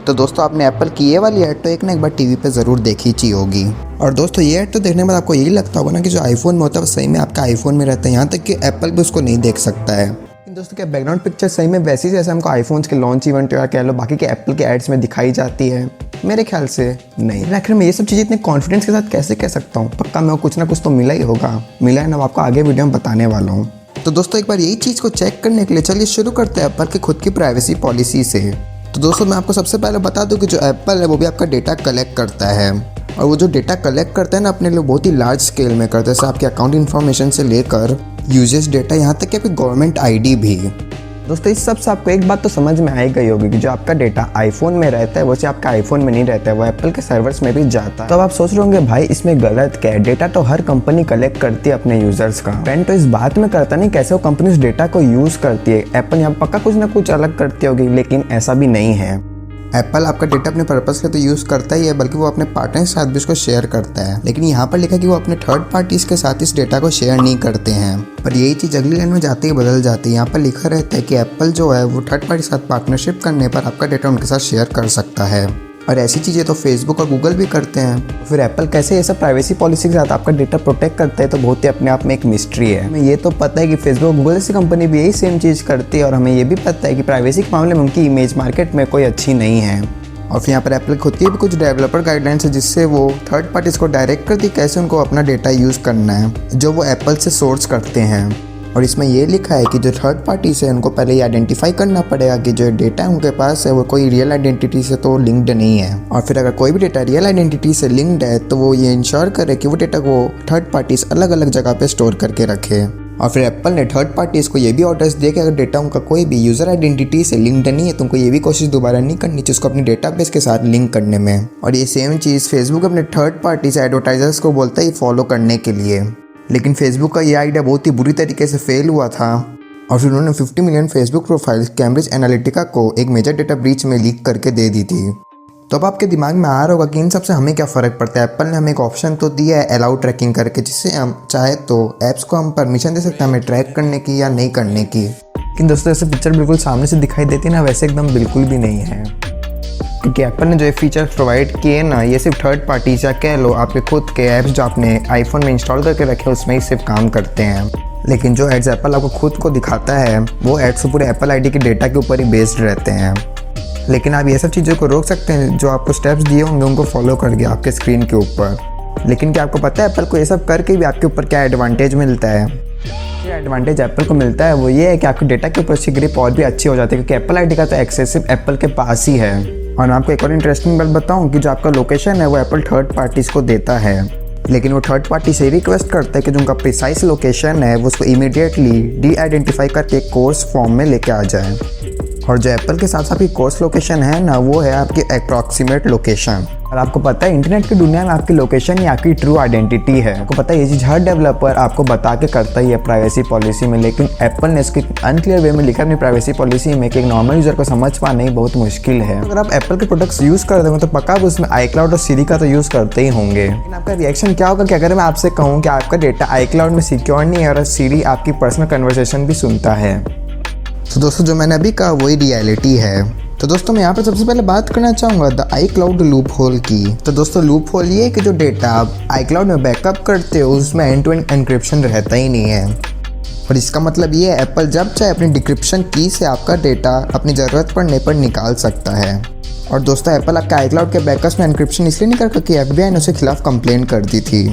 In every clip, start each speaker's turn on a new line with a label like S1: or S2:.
S1: तो दोस्तों आपने एप्पल की ये वाली ऐड तो एक ना एक बार टीवी पे ज़रूर देखी ही होगी। और दोस्तों ये ऐड तो देखने के बाद आपको यही लगता होगा ना कि जो आईफोन में होता है वो सही में आपका आईफोन में रहता है, यहाँ तक कि एप्पल भी उसको नहीं देख सकता है। दोस्तों क्या बैकग्राउंड पिक्चर सही में वैसी जैसे हमको आईफोन्स के लॉन्च इवेंट या कह लो बाकी के एप्पल के एड्स में दिखाई जाती है? मेरे ख्याल से नहीं। आखिर मैं ये सब चीज़ें इतने कॉन्फिडेंस के साथ कैसे कह सकता हूँ? पक्का मैं कुछ ना कुछ तो मिला ही होगा। मिला है ना, आपको आगे वीडियो में बताने वाला हूँ। तो दोस्तों एक बार यही चीज़ को चेक करने के लिए चलिए शुरू करते हैं एप्पल की खुद की प्राइवेसी पॉलिसी से। तो दोस्तों मैं आपको सबसे पहले बता दूं कि जो एप्पल है वो भी आपका डेटा कलेक्ट करता है, और वो जो डेटा कलेक्ट करता है ना अपने लिए बहुत ही लार्ज स्केल में करता है, जैसे आपके अकाउंट इन्फॉर्मेशन से लेकर यूजर्स डेटा, यहाँ तक कि आपकी गवर्नमेंट आईडी भी। दोस्तों इस सब से आपको एक बात तो समझ में आई गई होगी कि जो आपका डेटा आईफोन में रहता है वैसे आपका आईफोन में नहीं रहता है, वो एप्पल के सर्वर्स में भी जाता है। तो अब आप सोच रहे होंगे भाई इसमें गलत क्या है? डेटा तो हर कंपनी कलेक्ट करती है अपने यूजर्स का। फ्रेंड तो इस बात में करता नहीं कैसे वो कंपनी उस डेटा को यूज करती है। एप्पल यहाँ पक्का कुछ ना कुछ अलग करती होगी, लेकिन ऐसा भी नहीं है। एप्पल आपका डेटा अपने पर्पस के तो यूज़ करता ही है, बल्कि वो अपने पार्टनर के साथ भी उसको शेयर करता है। लेकिन यहाँ पर लिखा है कि वो अपने थर्ड पार्टीज के साथ इस डेटा को शेयर नहीं करते हैं। पर यही चीज़ अगली लाइन में जाते ही बदल जाती है। यहाँ पर लिखा रहता है कि एप्पल जो है वो थर्ड पार्टी के साथ पार्टनरशिप करने पर आपका डेटा उनके साथ शेयर कर सकता है, और ऐसी चीज़ें तो फेसबुक और गूगल भी करते हैं। फिर एप्पल कैसे ये सब प्राइवेसी पॉलिसी के साथ आपका डेटा प्रोटेक्ट करता है, तो बहुत ही अपने आप में एक मिस्ट्री है। हमें ये तो पता है कि फेसबुक और गूगल जैसी कंपनी भी यही सेम चीज़ करती है, और हमें ये भी पता है कि प्राइवेसी के मामले में उनकी इमेज मार्केट में कोई अच्छी नहीं है। और फिर यहाँ पर एप्पल खुद की भी कुछ डेवलपर गाइडलाइंस है जिससे वो थर्ड पार्टीज़ को डायरेक्ट करती कैसे उनको अपना डेटा यूज़ करना है जो वो एप्पल से सोर्स करते हैं। और इसमें ये लिखा है कि जो थर्ड पार्टीज है उनको पहले ये आइडेंटिफाई करना पड़ेगा कि जो डेटा उनके पास है वो कोई रियल आइडेंटिटी से तो लिंक्ड नहीं है, और फिर अगर कोई भी डेटा रियल आइडेंटिटी से लिंक्ड है तो वो ये इंश्योर करे कि वो डेटा को थर्ड पार्टीज अलग अलग जगह पे स्टोर करके रखे। और फिर एप्पल ने थर्ड पार्टीज को ये भी ऑर्डर्स दिए कि अगर डेटा उनका कोई भी यूजर आइडेंटिटी से लिंक्ड नहीं है तो उनको ये भी कोशिश दोबारा नहीं करनी चाहिए उसको अपने डेटाबेस के साथ लिंक करने में। और ये सेम चीज़ फेसबुक अपने थर्ड पार्टी से एडवर्टाइजर्स को बोलता है फॉलो करने के लिए। लेकिन फेसबुक का ये आइडिया बहुत ही बुरी तरीके से फेल हुआ था, और फिर उन्होंने 50 million Facebook profiles Cambridge Analytica को एक मेजर डेटा ब्रीच में लीक करके दे दी थी। तो अब आपके दिमाग में आ रहा होगा कि इन सबसे हमें क्या फ़र्क पड़ता है? एप्पल ने हमें एक ऑप्शन तो दिया है अलाउ ट्रैकिंग करके, जिससे हम चाहे तो ऐप्स को हम परमिशन दे सकते हैं हमें ट्रैक करने की या नहीं करने की। लेकिन दोस्तों जैसे पिक्चर बिल्कुल सामने से दिखाई देती है ना, वैसे एकदम बिल्कुल भी नहीं है, क्योंकि एप्पल ने जो ये फीचर प्रोवाइड किए ना ये सिर्फ थर्ड पार्टीज या कह लो आपके खुद के ऐप्स जो आपने आईफोन में इंस्टॉल करके रखे उसमें ही सिर्फ काम करते हैं। लेकिन जो एड्स एप्पल आपको खुद को दिखाता है वो एड्स पूरे एप्पल आईडी के डेटा के ऊपर ही बेस्ड रहते हैं। लेकिन आप ये सब चीज़ों को रोक सकते हैं, जो आपको स्टेप्स दिए होंगे उनको फॉलो करके आपके स्क्रीन के ऊपर। लेकिन क्या आपको पता है एप्पल को ये सब करके भी आपके ऊपर क्या एडवांटेज मिलता है? जो एडवांटेज एप्पल को मिलता है वो ये है कि आपके डेटा के ऊपर उसकी ग्रिप और भी अच्छी हो जाती है, क्योंकि एप्पल आईडी का तो एक्सेस सिर्फ एप्पल के पास ही है। और मैं आपको एक और इंटरेस्टिंग बात बताऊं कि जो आपका लोकेशन है वो एप्पल थर्ड पार्टीज़ को देता है, लेकिन वो थर्ड पार्टी से रिक्वेस्ट करता है कि जो उनका प्रिसाइज लोकेशन है वो उसको इमीडिएटली डी आइडेंटिफाई करके कोर्स फॉर्म में लेके आ जाए। और जो एप्पल के साथ साथ आपकी कोर्स लोकेशन है ना वो है आपकी अप्रॉक्सीमेट लोकेशन। और आपको पता है इंटरनेट की दुनिया में आपकी लोकेशन ही आपकी ट्रू आइडेंटिटी है। आपको पता है ये चीज़ हर डेवलपर आपको बता के करता ही है प्राइवेसी पॉलिसी में, लेकिन एप्पल ने इसकी अनक्लियर वे में लिखा अपनी प्राइवेसी पॉलिसी में कि एक नॉर्मल यूजर को समझ पाना ही बहुत मुश्किल है। अगर आप एप्पल के प्रोडक्ट्स यूज़ करते हो तो पक्का आप उसमें iCloud और Siri का तो यूज़ करते ही होंगे। लेकिन आपका रिएक्शन क्या होगा कि अगर मैं आपसे कहूँ कि आपका डेटा iCloud में सिक्योर नहीं है और Siri आपकी पर्सनल कन्वर्सेशन भी सुनता है? तो दोस्तों जो मैंने अभी कहा वही रियलिटी है। तो दोस्तों मैं यहाँ पर सबसे पहले बात करना चाहूँगा द iCloud लूप होल की। तो दोस्तों लूप होल ये है कि जो डेटा आप iCloud में बैकअप करते हो उसमें एंड टू एंड एन्क्रिप्शन रहता ही नहीं है, और इसका मतलब ये है एप्पल जब चाहे अपनी डिक्रिप्शन की से आपका डेटा अपनी ज़रूरत पड़ने पर निकाल सकता है। और दोस्तों एप्पल आपके iCloud के बैकअप्स में एन्क्रिप्शन इसलिए नहीं करता कि FBI ने उसके खिलाफ कंप्लेन कर दी थी।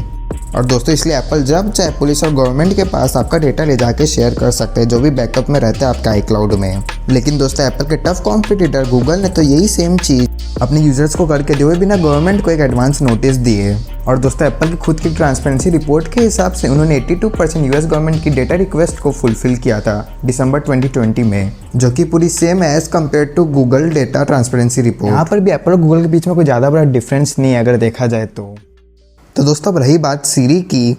S1: और दोस्तों इसलिए एप्पल जब चाहे पुलिस और गवर्नमेंट के पास आपका डेटा ले जाके शेयर कर सकते हैं जो भी बैकअप में रहता है आपके iCloud में। लेकिन दोस्तों एप्पल के टफ कॉम्पिटिटर गूगल ने तो यही सेम चीज़ अपने यूजर्स को करके दिए हुए बिना गवर्नमेंट को एक एडवांस नोटिस दिए। और दोस्तों एप्पल की खुद की ट्रांसपेरेंसी रिपोर्ट के हिसाब से उन्होंने 82% यूएस गवर्नमेंट की डेटा रिक्वेस्ट को फुलफिल किया था दिसंबर 2020 में, जो कि पूरी सेम है as compare to Google data transparency report. यहाँ पर भी एप्पल और गूगल के बीच में कोई ज़्यादा बड़ा डिफरेंस नहीं है अगर देखा जाए तो। दोस्तों अब रही बात सीरी की,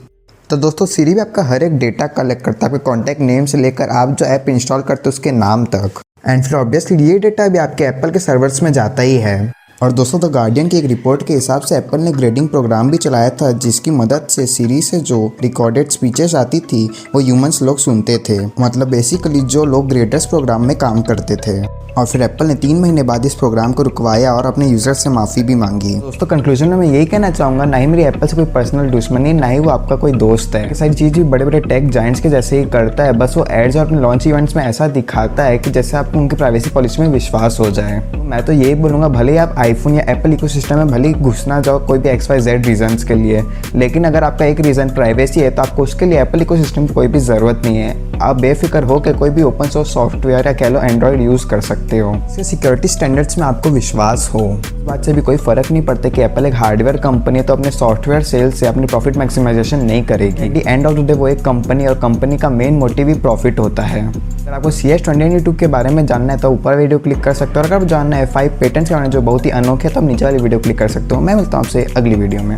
S1: तो दोस्तों सीरी भी आपका हर एक डेटा कलेक्ट करता है, आपके कॉन्टैक्ट नेम से लेकर आप जो ऐप इंस्टॉल करते हो उसके नाम तक। एंड फिर ऑब्वियसली ये डेटा भी आपके एप्पल के सर्वर्स में जाता ही है। और दोस्तों द गार्डियन की एक रिपोर्ट के हिसाब से एप्पल ने ग्रेडिंग प्रोग्राम भी चलाया था जिसकी मदद से सीरी से जो रिकॉर्डेड स्पीचेस आती थी वो ह्यूमंस लोग सुनते थे, मतलब बेसिकली जो लोग ग्रेडर्स प्रोग्राम में काम करते थे। और फिर एप्पल ने 3 महीने बाद इस प्रोग्राम को रुकवाया और अपने यूज़र से माफ़ी भी मांगी। दोस्तों कंक्लूजन में मैं यही कहना चाहूँगा, ना ही मेरी एप्पल से कोई पर्सनल दुश्मनी, ना ही वो आपका कोई दोस्त है। सारी चीज़ भी बड़े बड़े टेक जायंट्स के जैसे ही करता है, बस वो एड्स और अपने लॉन्च इवेंट्स में ऐसा दिखाता है कि जैसे आपको उनकी प्राइवेसी पॉलिसी में विश्वास हो जाए। तो मैं तो यही बोलूँगा, भले ही आप आईफोन या एप्पल इकोसिस्टम में भले ही घुसना जाओ कोई भी XYZ रीजन्स के लिए, लेकिन अगर आपका एक रीज़न प्राइवेसी है तो आपको उसके लिए एप्पल इकोसिस्टम की कोई भी ज़रूरत नहीं है। आप बेफिक्र हो कि कोई भी ओपन सोर्स सॉफ्टवेयर या कह लो एंड्रॉयड यूज़ कर सकते हो। इसके सिक्योरिटी स्टैंडर्ड्स में आपको विश्वास हो, इस बात से भी कोई फ़र्क नहीं पड़ता कि एप्पल एक हार्डवेयर कंपनी है तो अपने सॉफ्टवेयर सेल्स से अपनी प्रॉफिट मैक्सिमाइजेशन नहीं करेगी। At the end of the day वो एक कंपनी, और कंपनी का मेन मोटिव ही प्रॉफिट होता है। अगर आपको CS2022 के बारे में जानना है तो ऊपर वीडियो क्लिक कर सकते हो, और अगर जानना है 5 पेटेंट्स के बारे में जो बहुत ही अनोखे है तो आप नीचे वाली वीडियो क्लिक कर सकते हो। मैं मिलता हूँ आपसे अगली वीडियो में।